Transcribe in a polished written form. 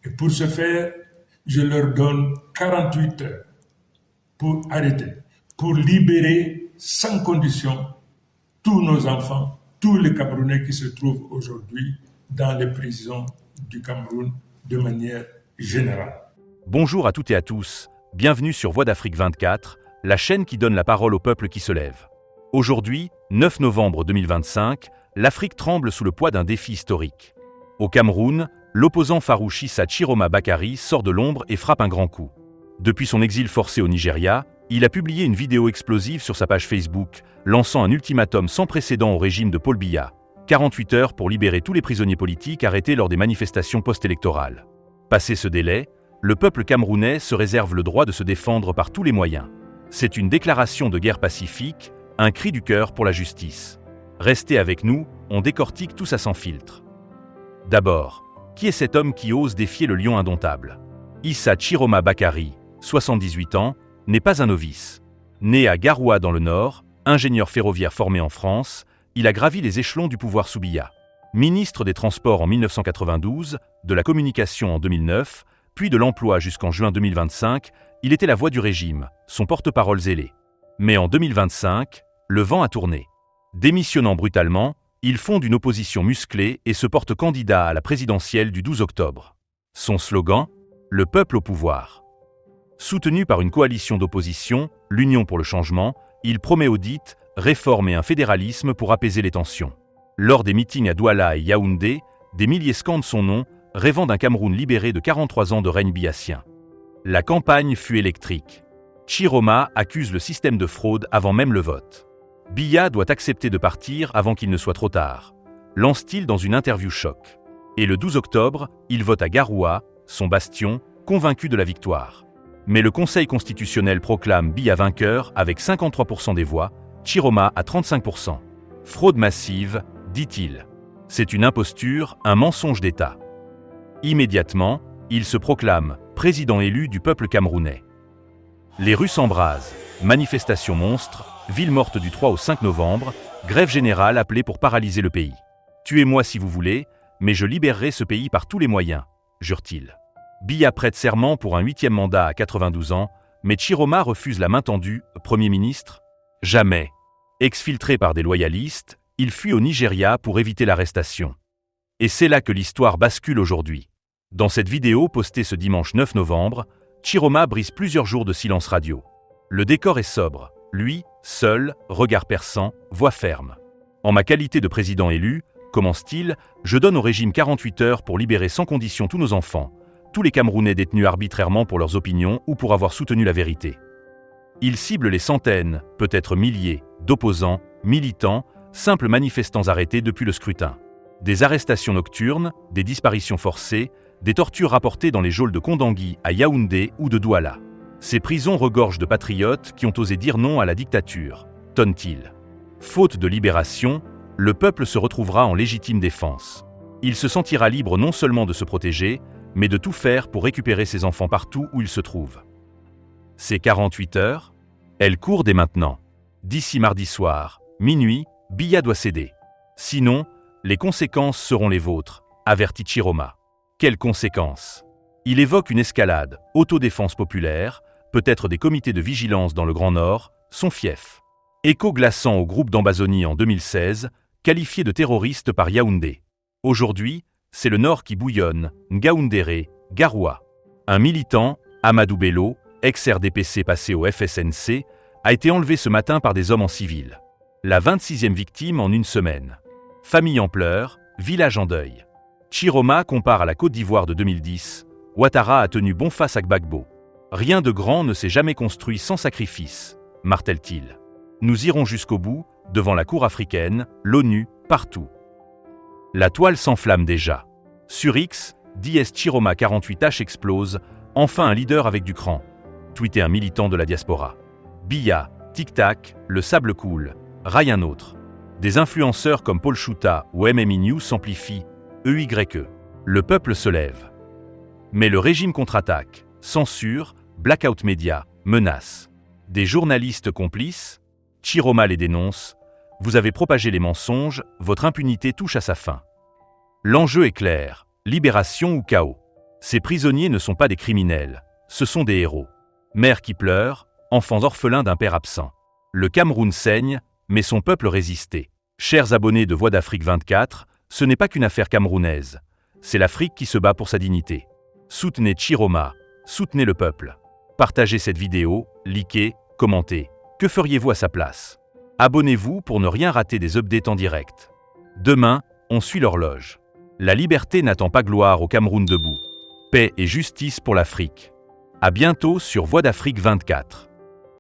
Et pour ce faire, je leur donne 48 heures pour arrêter, pour libérer sans condition tous nos enfants, tous les Camerounais qui se trouvent aujourd'hui dans les prisons du Cameroun de manière générale. Bonjour à toutes et à tous, bienvenue sur Voix d'Afrique 24, la chaîne qui donne la parole au peuple qui se lève. Aujourd'hui, 9 novembre 2025, l'Afrique tremble sous le poids d'un défi historique. Au Cameroun, l'opposant farouche Issa Chiroma Bakary sort de l'ombre et frappe un grand coup. Depuis son exil forcé au Nigeria, il a publié une vidéo explosive sur sa page Facebook, lançant un ultimatum sans précédent au régime de Paul Biya. 48 heures pour libérer tous les prisonniers politiques arrêtés lors des manifestations post-électorales. Passé ce délai, le peuple camerounais se réserve le droit de se défendre par tous les moyens. C'est une déclaration de guerre pacifique, un cri du cœur pour la justice. Restez avec nous, on décortique tout ça sans filtre. D'abord, qui est cet homme qui ose défier le lion indomptable ? Issa Chiroma Bakary, 78 ans, n'est pas un novice. Né à Garoua dans le Nord, ingénieur ferroviaire formé en France, il a gravi les échelons du pouvoir sous Biya. Ministre des Transports en 1992, de la Communication en 2009, puis de l'Emploi jusqu'en juin 2025, il était la voix du régime, son porte-parole zélé. Mais en 2025, le vent a tourné. Démissionnant brutalement, il fonde une opposition musclée et se porte candidat à la présidentielle du 12 octobre. Son slogan ? Le peuple au pouvoir. Soutenu par une coalition d'opposition, l'Union pour le changement, il promet audit, réforme et un fédéralisme pour apaiser les tensions. Lors des meetings à Douala et Yaoundé, des milliers scandent son nom, rêvant d'un Cameroun libéré de 43 ans de règne biyassien. La campagne fut électrique. Chiroma accuse le système de fraude avant même le vote. Biya doit accepter de partir avant qu'il ne soit trop tard, lance-t-il dans une interview choc. Et le 12 octobre, il vote à Garoua, son bastion, convaincu de la victoire. Mais le Conseil constitutionnel proclame Biya vainqueur avec 53% des voix, Chiroma à 35%. Fraude massive, dit-il. C'est une imposture, un mensonge d'État. Immédiatement, il se proclame président élu du peuple camerounais. Les rues s'embrasent, manifestations monstres, ville morte du 3 au 5 novembre, grève générale appelée pour paralyser le pays. Tuez-moi si vous voulez, mais je libérerai ce pays par tous les moyens, jure-t-il. Biya prête serment pour un 8e mandat à 92 ans, mais Chiroma refuse la main tendue, Premier ministre ? Jamais. Exfiltré par des loyalistes, il fuit au Nigeria pour éviter l'arrestation. Et c'est là que l'histoire bascule aujourd'hui. Dans cette vidéo postée ce dimanche 9 novembre, Chiroma brise plusieurs jours de silence radio. Le décor est sobre, lui, seul, regard perçant, voix ferme. En ma qualité de président élu, commence-t-il, je donne au régime 48 heures pour libérer sans condition tous nos enfants, tous les Camerounais détenus arbitrairement pour leurs opinions ou pour avoir soutenu la vérité. Il cible les centaines, peut-être milliers, d'opposants, militants, simples manifestants arrêtés depuis le scrutin. Des arrestations nocturnes, des disparitions forcées, des tortures rapportées dans les geôles de Kondangui à Yaoundé ou de Douala. Ces prisons regorgent de patriotes qui ont osé dire non à la dictature, tonne-t-il. Faute de libération, le peuple se retrouvera en légitime défense. Il se sentira libre non seulement de se protéger, mais de tout faire pour récupérer ses enfants partout où ils se trouvent. Ces 48 heures, elles courent dès maintenant. D'ici mardi soir, minuit, Biya doit céder. Sinon, les conséquences seront les vôtres, avertit Chiroma. Quelles conséquences ? Il évoque une escalade, autodéfense populaire, peut-être des comités de vigilance dans le Grand Nord, son fief. Écho glaçant au groupe d'Ambazonie en 2016, qualifié de terroriste par Yaoundé. Aujourd'hui, c'est le Nord qui bouillonne, Ngaoundéré, Garoua. Un militant, Amadou Bello, ex-RDPC passé au FSNC, a été enlevé ce matin par des hommes en civil. La 26e victime en une semaine. Famille en pleurs, village en deuil. Chiroma compare à la Côte d'Ivoire de 2010, Ouattara a tenu bon face à Gbagbo. Rien de grand ne s'est jamais construit sans sacrifice, martèle-t-il. Nous irons jusqu'au bout, devant la Cour africaine, l'ONU, partout. La toile s'enflamme déjà. Sur X, DS Chiroma 48H explose, enfin un leader avec du cran. Tweeté un militant de la diaspora. Biya, tic-tac, le sable coule, raille un autre. Des influenceurs comme Paul Chouta ou MMI News s'amplifient, EYE. Le peuple se lève. Mais le régime contre-attaque, censure, blackout média, menace. Des journalistes complices ? Chiroma les dénonce. Vous avez propagé les mensonges, votre impunité touche à sa fin. L'enjeu est clair, libération ou chaos. Ces prisonniers ne sont pas des criminels, ce sont des héros. Mères qui pleurent, enfants orphelins d'un père absent. Le Cameroun saigne, mais son peuple résistait. Chers abonnés de Voix d'Afrique 24, ce n'est pas qu'une affaire camerounaise. C'est l'Afrique qui se bat pour sa dignité. Soutenez Chiroma, soutenez le peuple. Partagez cette vidéo, likez, commentez. Que feriez-vous à sa place? Abonnez-vous pour ne rien rater des updates en direct. Demain, on suit l'horloge. La liberté n'attend pas gloire au Cameroun debout. Paix et justice pour l'Afrique. À bientôt sur Voix d'Afrique 24.